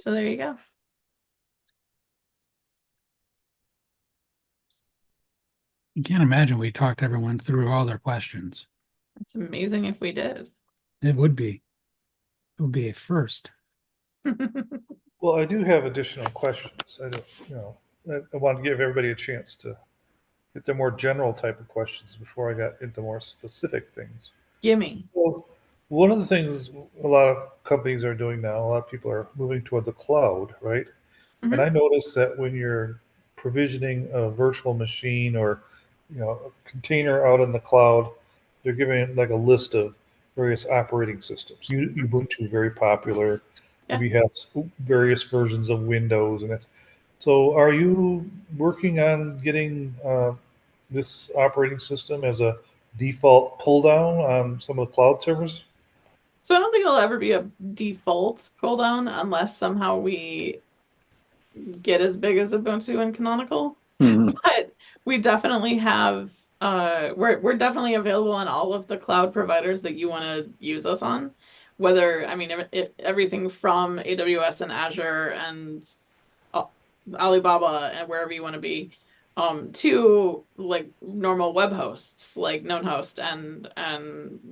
So there you go. You can't imagine we talked everyone through all their questions. It's amazing if we did. It would be. It would be a first. Well, I do have additional questions. I don't, I want to give everybody a chance to get their more general type of questions before I got into more specific things. Gimme. Well, one of the things a lot of companies are doing now, a lot of people are moving toward the cloud, right? Mhm. And I noticed that when you're provisioning a virtual machine or a container out in the cloud, they're giving it like a list of various operating systems. Ubuntu, very popular. Yeah. Maybe you have various versions of Windows and it. So, are you working on getting this operating system as a default pull down on some of the cloud servers? So I don't think it'll ever be a default pull down unless somehow we get as big as Ubuntu and Canonical. But we definitely have we're definitely available on all of the cloud providers that you want to use us on. Whether, I mean, everything from AWS and Azure and Alibaba and wherever you want to be, to like normal web hosts like GnomeHost and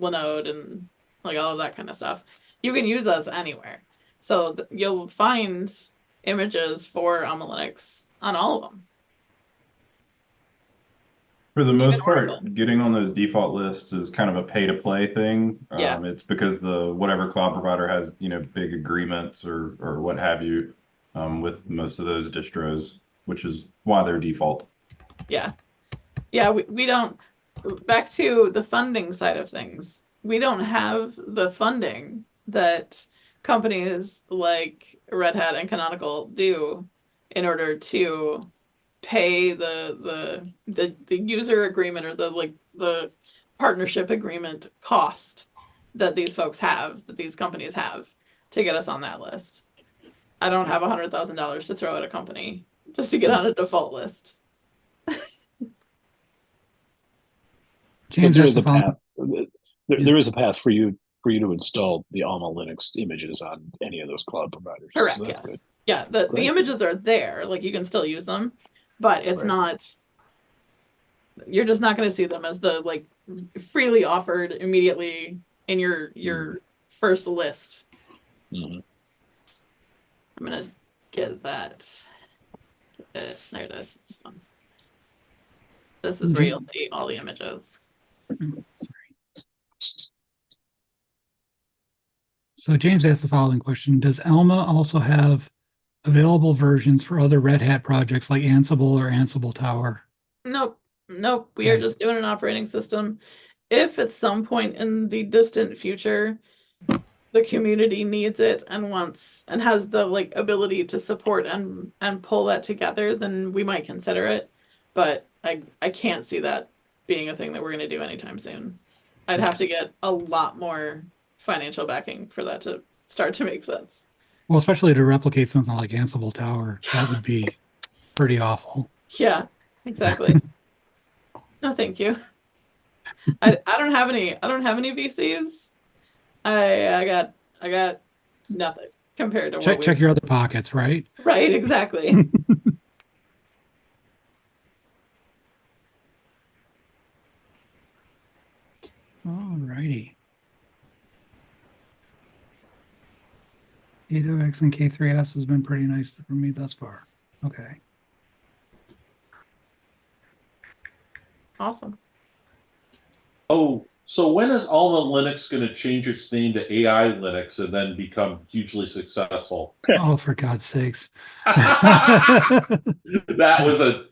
Linode and like all of that kind of stuff. You can use us anywhere. So you'll find images for Alma Linux on all of them. For the Even most part, Oracle. getting on those default lists is kind of a pay-to-play thing. Yeah. It's because the whatever cloud provider has, big agreements or what have you, with most of those distros, which is why they're default. Yeah. Yeah, we don't, back to the funding side of things, we don't have the funding that companies like Red Hat and Canonical do in order to pay the user agreement or the partnership agreement cost that these folks have, that these companies have to get us on that list. I don't have $100,000 to throw at a company just to get on a default list. James there has is to a follow. path. There is a path for you to install the Alma Linux images on any of those cloud providers. Correct. So that's Yes. good. Yeah. The Great. images are there. Like you can still use them, but it's Right. not. You're just not going to see them as the like freely offered immediately in your first list. Mhm. I'm gonna get that. There it is. This one. This is where you'll see all the images. So James asked the following question. Does Alma also have available versions for other Red Hat projects like Ansible or Ansible Tower? Nope. Nope. We are Okay. just doing an operating system. If at some point in the distant future the community needs it and wants and has the like ability to support and pull that together, then we might consider it. But I can't see that being a thing that we're going to do anytime soon. I'd have to get a lot more financial backing for that to start to make sense. Well, especially to replicate something like Ansible Tower, that would be pretty awful. Yeah, exactly. No, thank you. I don't have any VCs. I got nothing compared to what Check your other pockets, right? Right, exactly. All righty. AWX and K3S has been pretty nice for me thus far. Okay. Awesome. Oh, so when is Alma Linux going to change its name to AI Linux and then become hugely successful? Oh, for God's sakes. That was a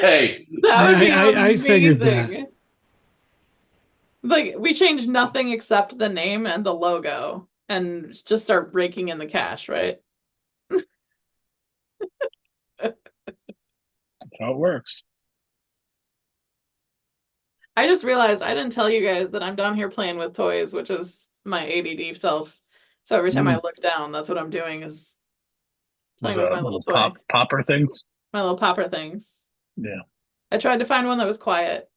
hey. That would be I figured that. amazing. Like we changed nothing except the name and the logo and just start raking in the cash, right? That's how it works. I just realized I didn't tell you guys that I'm down here playing with toys, which is my ADD self. So every time I look down, that's what I'm doing is playing with my little toy. Popper things. My little popper things. Yeah. I tried to find one that was quiet.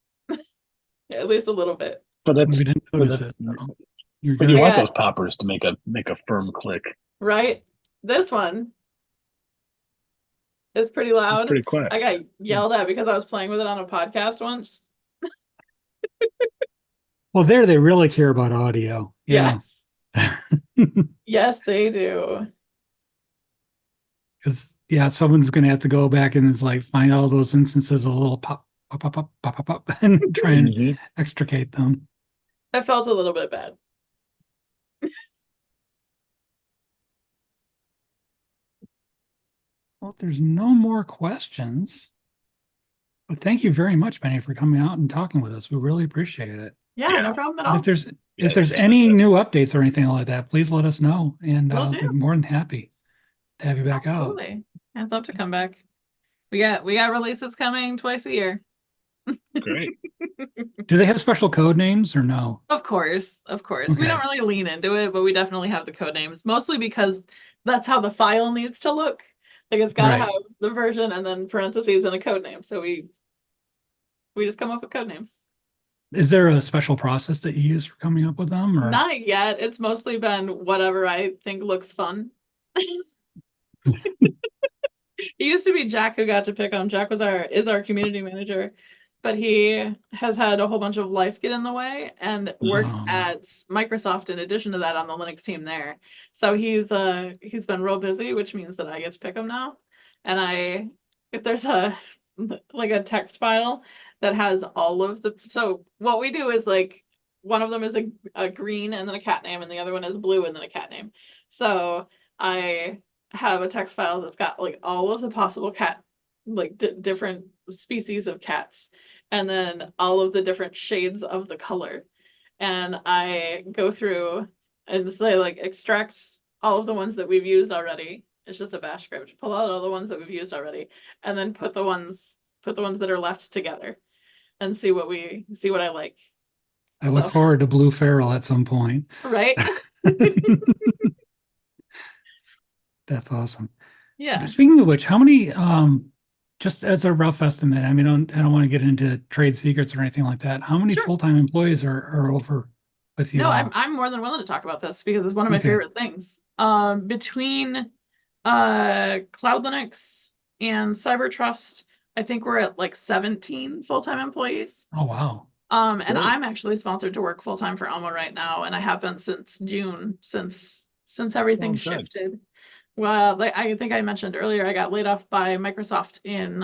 At least a little bit. But that's We didn't notice that's- it. No. You're But good. you I want got- those poppers to make a firm click. Right? This one It's pretty loud. Pretty quiet. I got yelled at because I was playing with it on a podcast once. Well, there they really care about audio. Yeah. Yes. Yes, they do. Because yeah, someone's gonna have to go back and it's like find all those instances of little pop, pop, pop, pop, pop, pop, pop, and try and Mhm. extricate them. I felt a little bit bad. Well, if there's no more questions. But thank you very much, Benny, for coming out and talking with us. We really appreciate it. Yeah, Yeah. no problem at And all. if there's it's any fantastic. new updates or anything like that, please let us know, and Will I'll do. be more than happy to have you back out. Absolutely. I'd love to come back. We got releases coming twice a year. Great. Do they have special code names or no? Of course, of course. We don't Okay. really lean into it, but we definitely have the code names, mostly because that's how the file needs to look. Like it's got to Right. have the version and then parentheses and a code name. So we just come up with code names. Is there a special process that you use for coming up with them, or Not yet. It's mostly been whatever I think looks fun. It used to be Jack who got to pick them. Jack is our community manager, but he has had a whole bunch of life get in the way and works Oh. at Microsoft in addition to that on the Linux team there. So he's been real busy, which means that I get to pick them now. And if there's a like a text file that has all of the, so what we do is like one of them is a green and then a cat name and the other one is blue and then a cat name. So I have a text file that's got like all of the possible cat, like different species of cats, and then all of the different shades of the color. And I go through and say like extract all of the ones that we've used already. It's just a bash script. Pull out all the ones that we've used already, and then put the ones that are left together, and see what I like. I look forward to Blue Feral at some point. Right? That's awesome. Yeah. Speaking of which, how many, just as a rough estimate, I mean, I don't want to get into trade secrets or anything like that. How many Sure. full-time employees are over with you No, all? I'm more than willing to talk about this because it's one of my Okay. favorite things. Between Cloud Linux and Cybertrust, I think we're at like 17 full-time employees. Oh, wow. And Great. I'm actually sponsored to work full-time for Alma right now, and I have been since June, since everything Oh, good. shifted. Well, like I think I mentioned earlier, I got laid off by Microsoft in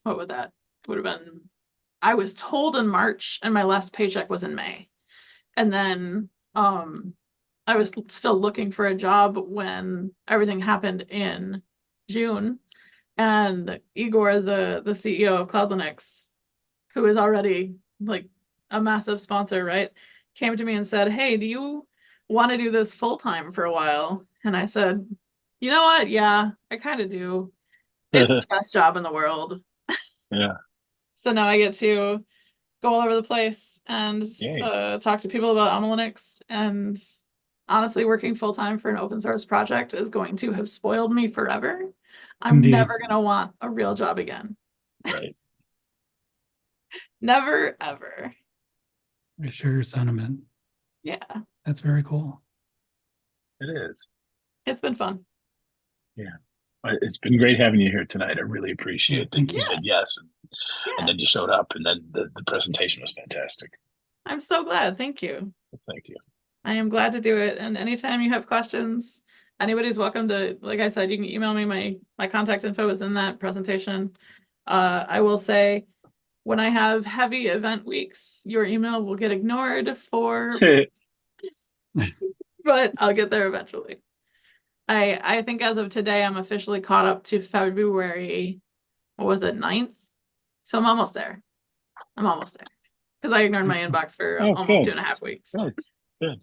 what would that would have been? I was told in March, and my last paycheck was in May. And then I was still looking for a job when everything happened in June. And Igor, the CEO of Cloud Linux, who is already like a massive sponsor, right, came to me and said, "Hey, do you want to do this full time for a while?" And I said, "You know what? Yeah, I kind of do. It's the best job in the world." Yeah. So now I get to go all over the place and Yay. talk to people about Alma Linux. And honestly, working full time for an open source project is going to have spoiled me forever. I'm Indeed. never going to want a real job again. Right. Never, ever. I share your sentiment. Yeah, That's very cool. It is. it's been fun. It's been great having you here tonight. I really appreciate that thank you you. said yes, Yeah, and then you showed up, and then the presentation was fantastic. I'm so glad. Thank you. Thank you. I am glad to do it. And anytime you have questions, anybody's welcome to, like I said, you can email me. My contact info is in that presentation. I will say, when I have heavy event weeks, your email will get ignored for weeks. But I'll get there eventually. I think as of today, I'm officially caught up to February, what was it, 9th? So I'm almost there. Because I ignored my Excellent. inbox for Oh, almost good. 2.5 weeks. Good. Good.